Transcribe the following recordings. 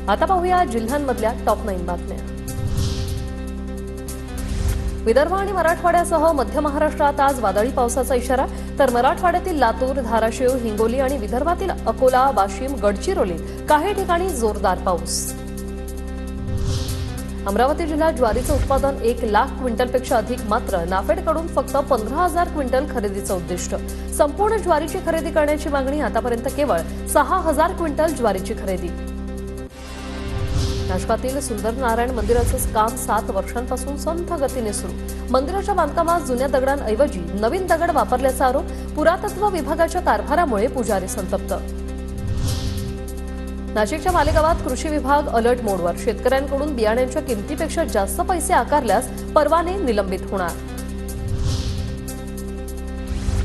आता पाहूया जिल्ह्यांमधल्या टॉप 9 बातम्या। विदर्भ आणि मराठवाड्यासह मध्य महाराष्ट्रात आज वादळी पावसाचा इशारा, तर मराठवाड्यातील लातूर, धाराशिव, हिंगोली आणि विदर्भातील अकोला, वाशिम, गडचिरोलीत काही ठिकाणी जोरदार पाऊस। अमरावती जिल्ह्यात ज्वारीचं उत्पादन 1 लाख क्विंटलपेक्षा अधिक, मात्र नाफेडकडून फक्त 15,000 क्विंटल खरेदीचं उद्दिष्ट। संपूर्ण ज्वारीची खरेदी करण्याची मागणी, आतापर्यंत केवळ 6,000 क्विंटल ज्वारीची खरेदी। नाशकातील सुंदर नारायण मंदिराचं काम 7 वर्षांपासून संथ गतीने सुरू। मंदिराच्या बांधकामात जुन्या दगडांऐवजी नवीन दगड वापरल्याचा आरोप, पुरातत्व विभागाच्या कारभारामुळे पुजारी संतप्त। नाशिकच्या मालेगावात कृषी विभाग अलर्ट मोडवर, शेतकऱ्यांकडून बियाण्यांच्या किमतीपेक्षा जास्त पैसे आकारल्यास परवाने निलंबित होणार।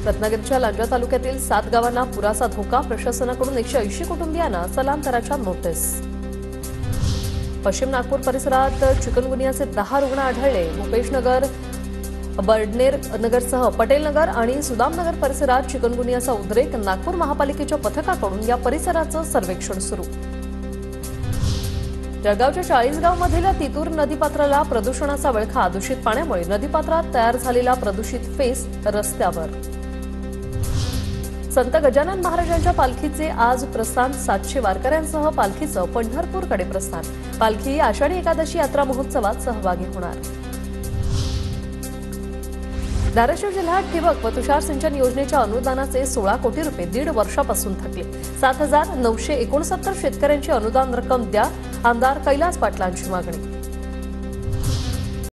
रत्नागिरीच्या लांजा तालुक्यातील 7 गावांना पुराचा धोका, प्रशासनाकडून 180 कुटुंबियांना स्थलांतराच्या नोटीस। पश्चिम नागपूर परिसरात चिकनगुनियाचे 10 रुग्ण आढळले। भूपेशनगर, बर्डनेर नगरसह पटेलनगर आणि सुदामनगर परिसरात चिकनगुनियाचा उद्रेक, नागपूर महापालिकेच्या पथकाकडून या परिसराचं सर्वेक्षण सुरू। जळगावच्या 40 गावमधील तितूर नदीपात्राला प्रदूषणाचा विळखा, दूषित पाण्यामुळे नदीपात्रात तयार झालेला प्रदूषित फेस रस्त्यावर। संत गजानन महाराजांच्या पालखीचे आज प्रस्थान, 700 वारकऱ्यांसह पालखीचं पंढरपूरकडे प्रस्थान। पालखी आषाढी एकादशी यात्रा महोत्सवात सहभागी होणार। धाराशिव जिल्ह्यात ठिबक व तुषार सिंचन योजनेच्या अनुदानाचे 16 कोटी रुपये 1.5 वर्षापासून थकले। 7,969 शेतकऱ्यांची अनुदान रक्कम द्या, आमदार कैलास पाटलांची मागणी।